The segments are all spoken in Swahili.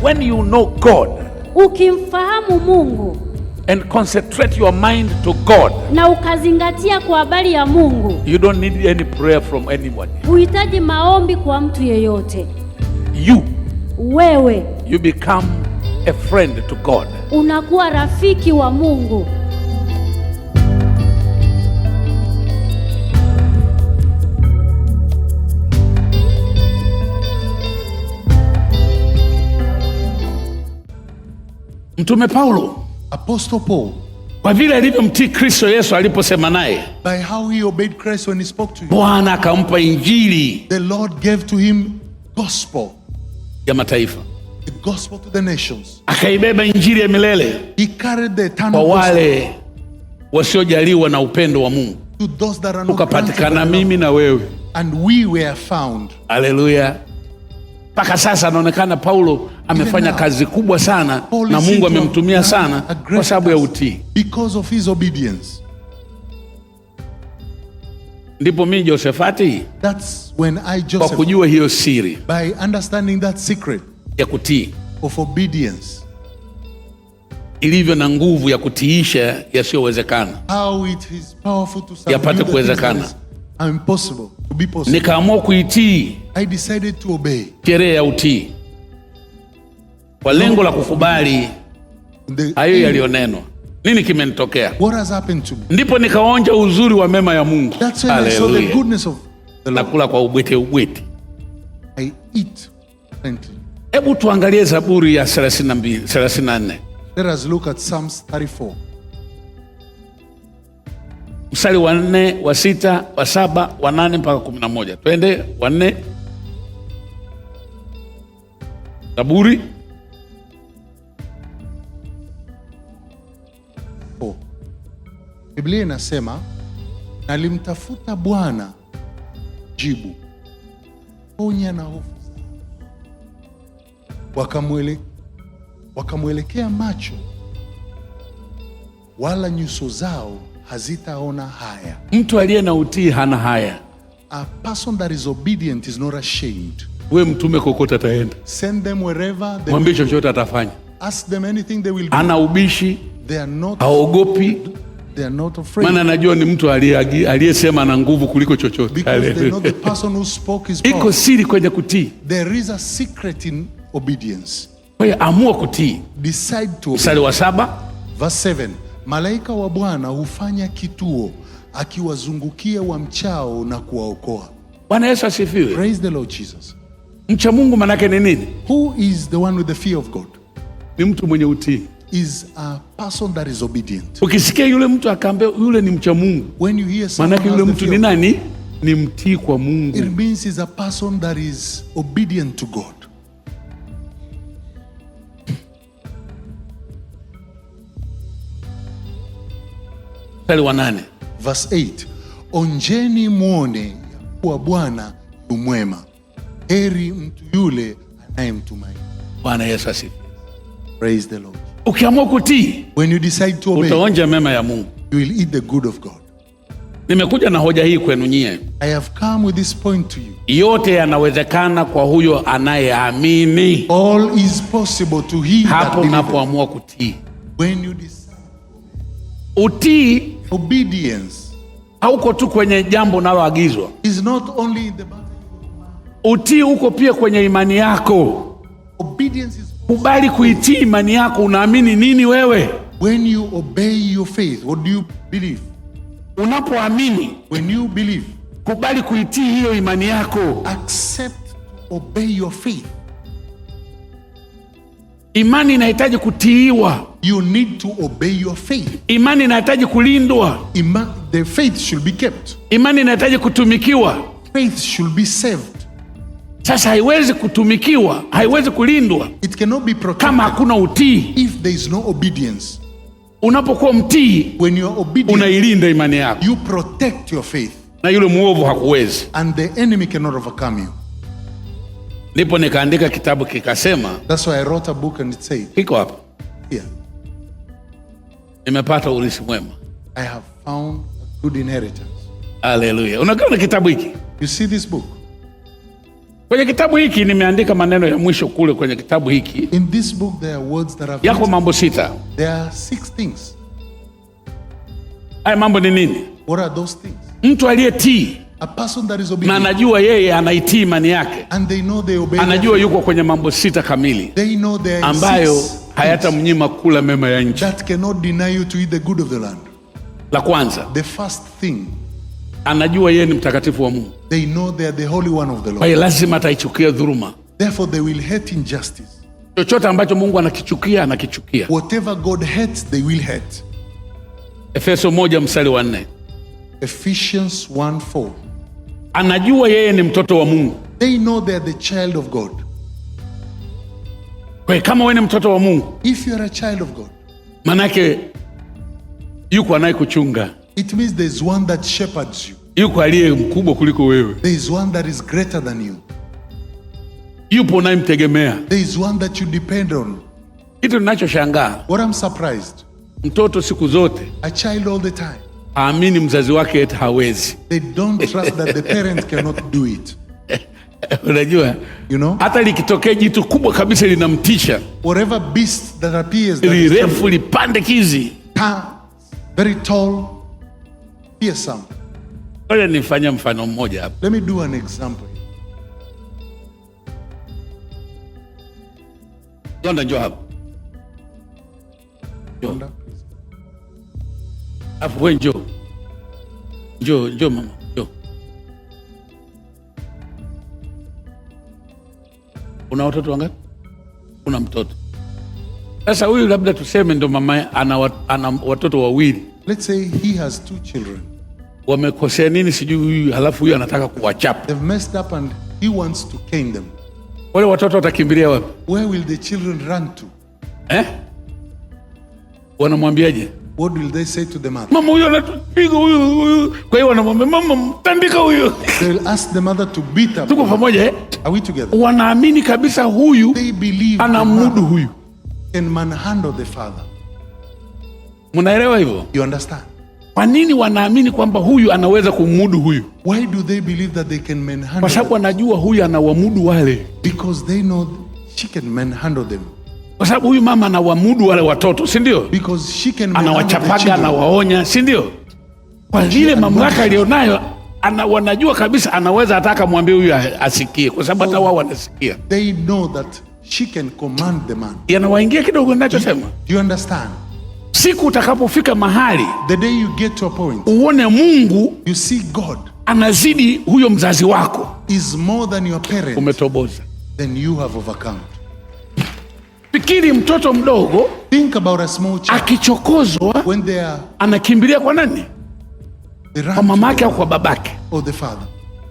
When you know God, ukimfahamu Mungu and concentrate your mind to God, na ukazingatia kwa habari ya Mungu, you don't need any prayer from anyone. huhitaji maombi kwa mtu yeyote. Wewe, you become a friend to God. Unakuwa rafiki wa Mungu. Mtume Paulo, Apostle Paul, kwa vile alivyomtii Kristo Yesu aliposema naye, by how he obeyed Christ when he spoke to him, Bwana akampa injili, the Lord gave to him gospel ya mataifa, the gospel to the nations. Akaibeba injili ya milele He carried the eternal kwa gospel wale wasiojaliwa na upendo wa Mungu. to those that are not Ukapatikana mimi na wewe. and we were found. Haleluya. Mpaka sasa anaonekana Paulo amefanya kazi kubwa sana na Mungu amemtumia sana kwa sababu ya utii. Because of his obedience. Ndipo mimi Josefati, That's when I, kwa Joseph, kujua hiyo siri by understanding that secret ya kutii, of obedience, ilivyo na nguvu ya kutiisha yasiyowezekana, how it is powerful to subdue yapate the things kuwezekana, that are impossible to be possible. nikaamua kuitii I decided to obey sheria ya utii kwa lengo la kukubali hayo yaliyonenwa. Nini kimenitokea? What has happened to me? Ndipo nikaonja uzuri wa mema ya Mungu. That's when I saw the goodness of the Lord. Nakula kwa ubwete ubwete. I eat plenty. Hebu tuangalie Zaburi ya 34. Let us look at Psalms 34. Mstari wa 4, wa 6, wa 7, wa 8 mpaka 11. Twende wa 4. Zaburi. Biblia inasema, nalimtafuta Bwana jibu, ponya na hofu. Wakamwelekea macho, wala nyuso zao hazitaona haya. Mtu aliye na utii hana haya. A person that is obedient is not ashamed. We mtume kokote ataenda. Send them wherever they Mwambie chochote atafanya. ask them anything they will do. Ana ubishi, They are not haogopi. They are not afraid. Maana anajua ni mtu aliyesema na nguvu kuliko chochote. Because they know the person who spoke is Iko powerful. siri kwenye kutii. There is a secret in obedience. Kwa hiyo amua kutii. Decide to obey. Mstari wa 7. Verse 7. Malaika wa Bwana hufanya kituo akiwazungukia wamchao na kuwaokoa. Bwana Yesu asifiwe. Praise the Lord Jesus. Mcha Mungu manake ni nini? Who is the one with the fear of God? Ni mtu mwenye utii. Is a person that is obedient. Ukisikia yule mtu akaambia yule ni mcha Mungu, When you hear someone manake yule has the mtu fear ni of God, nani? Ni mtii kwa Mungu. it means is a person that is obedient to God. Mstari wa 8. Verse 8. Onjeni muone ya kuwa Bwana yu mwema, heri mtu yule anayemtumaini. Bwana Yesu asifiwe. Praise the Lord. Ukiamua kutii, When you decide to obey, utaonja mema ya Mungu. you will eat the good of God. Nimekuja na hoja hii kwenu nyie. I have come with this point to you. Yote yanawezekana kwa huyo anayeamini. All is possible to he that Hapo believeth. unapoamua kutii. When you decide, Utii obedience hauko tu kwenye jambo unaloagizwa. is not only in the Bible. Utii uko pia kwenye imani yako. Obedience is Kubali kuitii imani yako. Unaamini nini wewe? when you obey your faith. What do you believe? Unapoamini, When you believe, kubali kuitii hiyo imani yako. accept to obey your faith. Imani inahitaji kutiiwa. You need to obey your faith. Imani inahitaji kulindwa. The faith should be kept. Imani inahitaji kutumikiwa. Faith should be saved. Sasa haiwezi kutumikiwa, haiwezi kulindwa It cannot be protected kama hakuna utii. if there is no obedience. Unapokuwa mtii, When you are obedient, unailinda imani yako, you protect your faith, na yule muovu hakuwezi. and the enemy cannot overcome you. Ndipo nikaandika kitabu kikasema, That's why I wrote a book and it said, kiko hapa, here, nimepata urithi mwema. I have found a good inheritance. Haleluya. Unakiona kitabu hiki? You see this book? Kwenye kitabu hiki nimeandika maneno ya mwisho kule kwenye kitabu hiki. In this book there are words that are Yako mambo 6. There are 6 things. Haya mambo ni nini? What are those things? Mtu aliyetii A person that is na obedient, anajua yeye anaitii imani yake, and they know they obey. anajua yuko kwenye mambo 6 kamili They know there are ambayo 6 hayatamnyima kula mema ya nchi. that cannot deny you to eat the good of the land. La kwanza, The first thing, anajua yeye ni mtakatifu wa Mungu, they know they are the Holy One of the kwa Lord. hiyo lazima ataichukia dhuluma. Therefore they will hate injustice. Chochote ambacho Mungu anakichukia anakichukia. Whatever God hates, they will hate. Efeso 1:4. Ephesians 1:4. Anajua yeye ni mtoto wa Mungu. They know they are the child of God. Kwa hiyo kama wewe ni mtoto wa Mungu, If you are a child of God, manake yuko anayekuchunga, it means there is one that shepherds you. yuko aliye mkubwa kuliko wewe, There is one that is greater than you. yupo unayemtegemea. There is one that you depend on. Kitu ninachoshangaa, What I'm surprised, mtoto siku zote a child all the time, haamini mzazi wake eti hawezi. they don't trust that the parent cannot do it. Unajua, You know, hata likitokea jitu kubwa kabisa linamtisha, whatever beast that appears that is lirefu lipande kizi. very tall, fearsome. Ngoja nifanye mfano mmoja hapa. Let me do an example. Jonda, njoo hapa. Wanda, Afu wewe njoo. Njoo mama, njoo. Una watoto wangapi? Una mtoto. Sasa huyu labda tuseme ndo mama ana watoto wawili. let's say he has 2 children. Wamekosea nini sijui huyu, halafu huyu anataka kuwachapa. They've messed up and he wants to cane them. Wale watoto watakimbilia wapi? Where will the children run to? Wanamwambiaje? What will they say to the mother? Mama huyu anatupiga huyu. Kwa hiyo wanamwambia mama, mtandika huyu. They will ask the mother to beat up. Tuko pamoja Are we together? Wanaamini kabisa huyu They believe the anamudu mother huyu. can manhandle the father. Mnaelewa hivyo? You understand? Kwa nini wanaamini kwamba huyu anaweza kumudu huyu? Why do they believe that they can Kwa manhandle sababu them? anajua huyu anawamudu wale. Because they know she can manhandle them. Kwa sababu huyu mama anawamudu wale watoto, si ndio? Because she can manhandle the Anawachapaga, children. anawaonya, si ndio? Kwa vile mamlaka alionayo, wanajua kabisa anaweza hata akamwambia huyu asikie, kwa sababu hata wao wanasikia. They know that she can command the man. Yanawaingia kidogo ninachosema. Do you understand? Siku utakapofika mahali The day you get to a point, uone Mungu you see God anazidi huyo mzazi wako, is more than your parent, umetoboza. then you have overcome. Fikiri mtoto mdogo Think about a small child. akichokozwa When they are, anakimbilia kwa nani? they Kwa run to mamake the au kwa babake? or the father.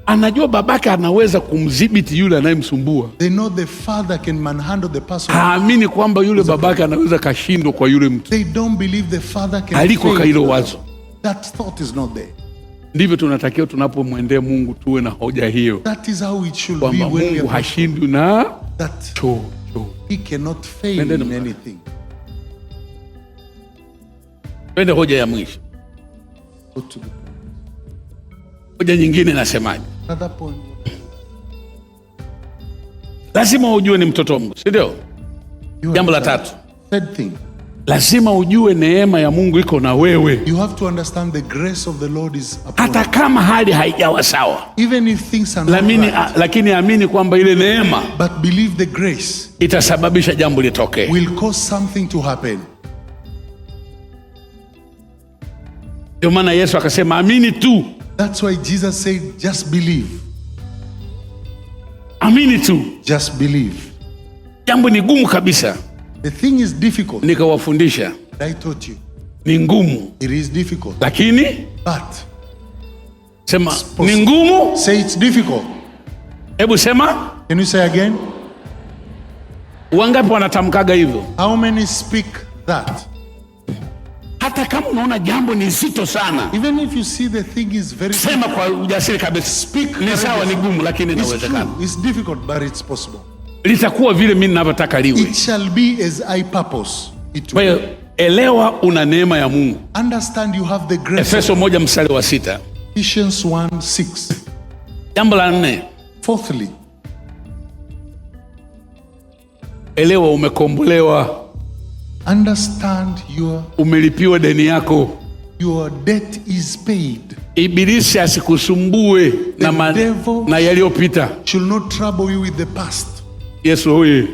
Anajua babake anaweza kumdhibiti yule anayemsumbua. They know the father can manhandle the person. Haamini kwamba yule babake anaweza kashindwa kwa yule mtu. They don't believe the father can Haliko fail. hilo wazo. That thought is not there. Ndivyo tunatakiwa tunapomwendea Mungu tuwe na hoja hiyo, That is how it should be kwamba when we Mungu are hashindwi na that chochote. he cannot fail Twende in na- anything. Twende hoja ya mwisho. Go to the Hoja nyingine nasemaje? another point. Lazima ujue ni mtoto wa Mungu, si ndio? You Jambo la understand? tatu, Third thing, lazima ujue neema ya Mungu iko na wewe, you have to understand the grace of the Lord is upon hata you. kama hali haijawa sawa. Even if things are not right, Lakini amini kwamba ile neema but believe the grace itasababisha jambo litokee. will cause something to happen. Ndio maana Yesu akasema amini tu, That's why Jesus said, just believe. amini tu. Just believe. Jambo ni gumu kabisa, The thing is difficult. nikawafundisha I taught you. ni ngumu, It is difficult. lakini But sema possible. ni ngumu. say it's difficult. Hebu sema, Can you say again? wangapi wanatamkaga hivyo? How many speak that? Hata kama unaona jambo ni zito sana, Even if you see the thing is very sema kwa ujasiri kabisa, Speak ni sawa, ni gumu, lakini It's inawezekana. true. It's difficult, but it's possible. Litakuwa vile mimi ninavyotaka liwe. It shall be as I purpose it Kwa to hiyo elewa, una neema ya Mungu. be. Understand you have the grace. Efeso 1:6. Ephesians 1:6. Jambo la 4, Fourthly, Elewa umekombolewa. Understand umelipiwa deni yako. Your debt is paid. Ibilisi asikusumbue na yaliyopita. Should not trouble you with the past. Yesu huyu.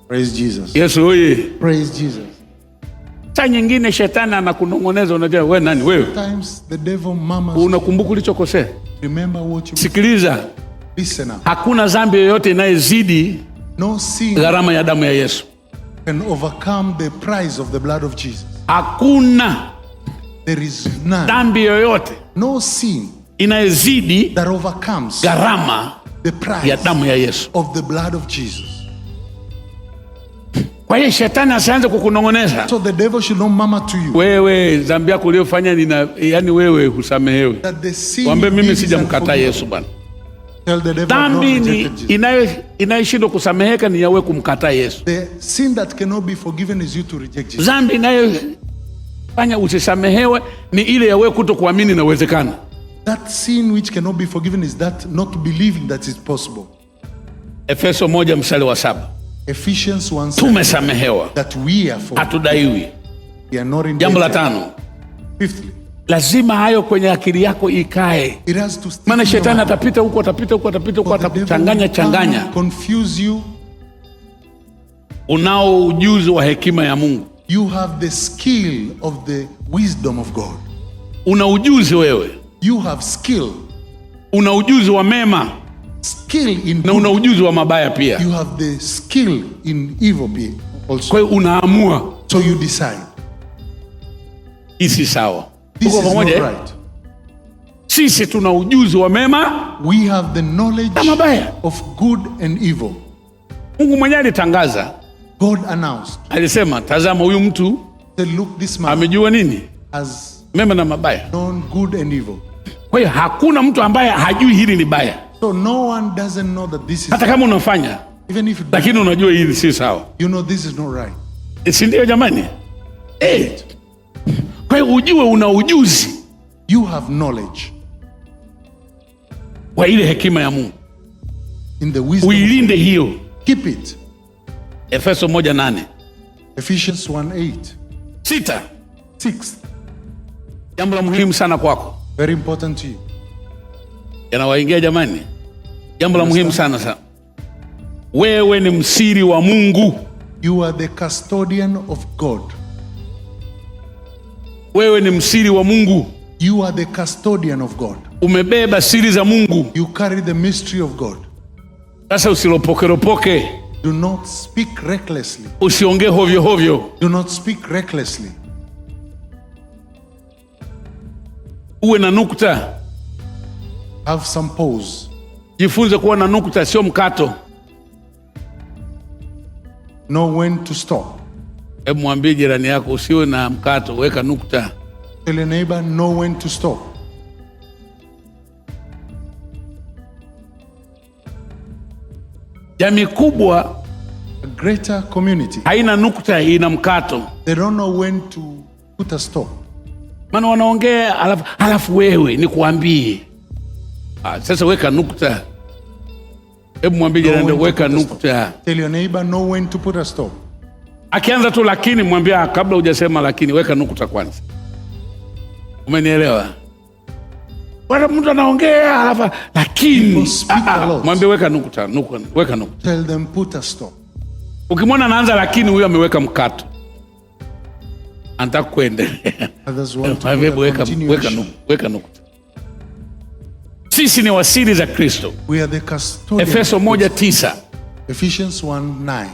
Praise Jesus. Yesu huyu. Praise Jesus. Saa nyingine shetani anakunongoneza, unajua wewe nani wewe? Sometimes the devil murmurs. Unakumbuka ulichokosea? Remember what you. Sikiliza. Listen up. Hakuna dhambi yoyote inayozidi gharama ya damu ya Yesu. Can overcome the price of the blood of Jesus. Hakuna. There is none. Dhambi yoyote. No sin inayozidi that overcomes gharama the price ya damu ya Yesu. Of the blood of Jesus. Kwa hiyo shetani asianze kukunongoneza. So the devil should not murmur to you. Wewe dhambi yako uliyofanya yani wewe husamehewe. Waambie mimi sijamkataa Yesu bwana. Dhambi inayoshindwa kusameheka ni yawe kumkataa Yesu. The sin that cannot be forgiven is you to reject Jesus. Dhambi inayofanya usisamehewe ni ile yawe kutokuamini na uwezekana. That sin which cannot be forgiven is that not believing that it's possible. Efeso 1:7. Ephesians 1:7. Tumesamehewa. That we are forgiven. Hatudaiwi. We are not in debt. Jambo la 5. Fifthly, lazima hayo kwenye akili yako ikae. Maana shetani atapita huko atakuchanganya. Confuse you. Unao ujuzi wa hekima ya Mungu. You have the skill of the wisdom of God. Una ujuzi wewe. You have skill. Una ujuzi wa mema. Skill in na una ujuzi wa mabaya pia. You have the skill in evil also. Kwa hiyo unaamua. So you decide. Isi sawa. This is not right. Sisi tuna ujuzi wa mema. We have the knowledge of good and evil. Mungu mwenyewe alitangaza. God announced. Alisema, tazama huyu mtu look, this man amejua nini? Has mema na mabaya. Known good and evil. Kwa hiyo hakuna mtu ambaye hajui hili ni baya. So no one doesn't know that this is. Hata kama unafanya. Even if lakini unajua hili si sawa. You know this is not right. Si ndio jamani? Kwa hiyo ujue una ujuzi. You have knowledge. Kwa ile hekima ya Mungu. In the wisdom. Uilinde hiyo. Keep it. Efeso 1:8. Ephesians 1:8. 6. Jambo la muhimu sana kwako. Very important to you. Yanawaingia jamani. Jambo la muhimu sana. Wewe ni msiri wa Mungu. You are the custodian of God. Wewe ni msiri wa Mungu. You are the custodian of God. Umebeba siri za Mungu. You carry the mystery of God. Sasa usiropoke. Do not speak recklessly. Usiongee hovyo. Do not speak recklessly. Uwe na nukta. Have some pause. Jifunze kuwa na nukta, sio mkato. Know when to stop. Hebu mwambie jirani yako usiwe na mkato, weka nukta. Tell your neighbor, know when to stop. Jamii kubwa, a greater community, haina nukta, ina mkato. They don't know when to put a stop. Maana wanaongea alafu wewe ni kuambie. Sasa weka nukta. Hebu mwambie jirani weka nukta. Tell your neighbor, know when to put a stop. Akianza tu lakini mwambie kabla hujasema lakini weka nukta kwanza. Umenielewa? Wala mtu anaongea alafu lakini mwambie weka nukta. Tell them put a stop. Ukimwona anaanza lakini huyo ameweka mkato. Anataka kuendelea. Others want to weka nukta. Sisi ni wasiri za Kristo. We are the custodians. Efeso 1:9. Ephesians 1:9.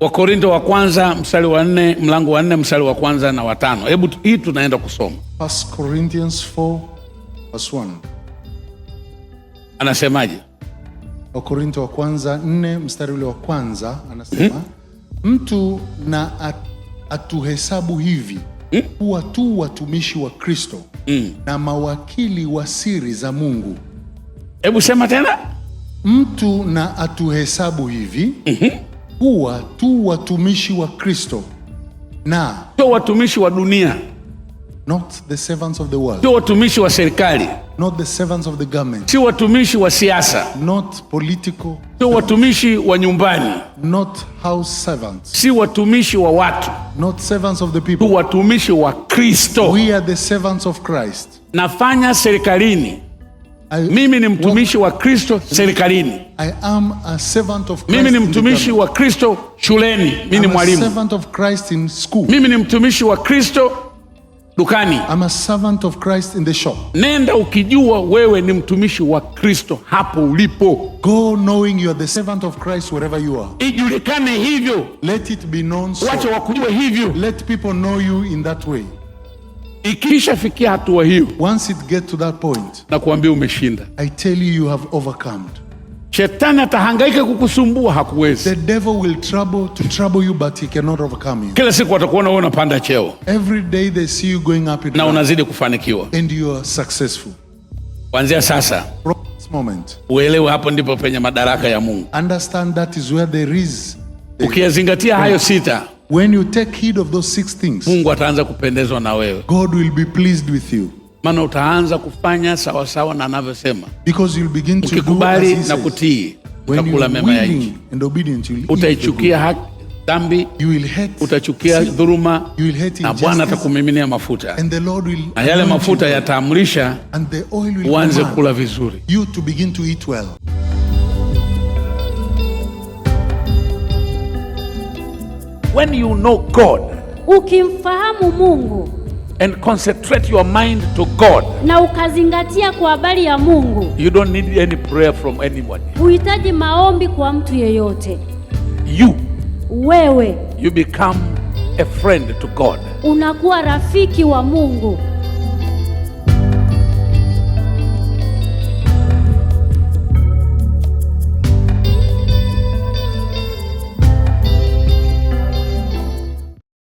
Wakorintho wa kwanza mstari wa 4, mlango wa 4 mstari wa kwanza na wa 5. Hebu hii tunaenda kusoma. 1 Corinthians 4:1. Anasemaje? Wakorintho wa kwanza 4 mstari ule wa kwanza anasema, mtu na atuhesabu hivi kuwa tu watumishi wa Kristo na mawakili wa siri za Mungu. Hebu sema tena. Mtu na atuhesabu hivi kuwa tu watumishi wa Kristo na sio watumishi wa dunia. Not the servants of the world. Sio watumishi wa serikali. Not the servants of the government. Si watumishi wa siasa. Not political. Si watumishi wa nyumbani. Not house servants. Si watumishi wa watu. Not servants of the people. Tu watumishi wa Kristo. We are the servants of Christ. Nafanya serikalini. Mimi ni mtumishi wa Kristo serikalini. I am a servant of Christ. Mimi ni mtumishi wa Kristo shuleni. Mimi ni mwalimu. I'm a servant of Christ in school. Mimi ni mtumishi wa Kristo dukani. I'm a servant of Christ in the shop. Nenda ukijua wewe ni mtumishi wa Kristo hapo ulipo. Go knowing you are the servant of Christ wherever you are. Ijulikane hivyo. Let it be known so. Wacha wakujue hivyo. Let people know you in that way. Ikishafikia hatua hiyo, once it get to that point, na kuambia umeshinda. I tell you have overcome. Shetani atahangaika kukusumbua, hakuwezi. The devil will trouble you, but he cannot overcome you. Kila siku watakuona wewe unapanda cheo. Every day they see you going up na unazidi kufanikiwa. And you are successful. Kuanzia sasa, from this moment, uelewe hapo ndipo penye madaraka ya Mungu. Understand that is where there is. Ukiyazingatia hayo sita, when you take heed of those 6 things, Mungu ataanza kupendezwa na wewe. God will be pleased with you. Maana utaanza kufanya sawa sawa na anavyosema. Because you'll begin to do as he says. Na kutii, utakula mema ya nchi. Utaichukia dhambi, utachukia dhuluma, na Bwana atakumiminia mafuta. Na yale mafuta yataamrisha uanze kula vizuri. You to begin to eat well. When you know God, ukimfahamu Mungu, and concentrate your mind to God, na ukazingatia kwa habari ya Mungu, you don't need any prayer from anybody. Huhitaji maombi kwa mtu yeyote. Wewe, you become a friend to God. Unakuwa rafiki wa Mungu.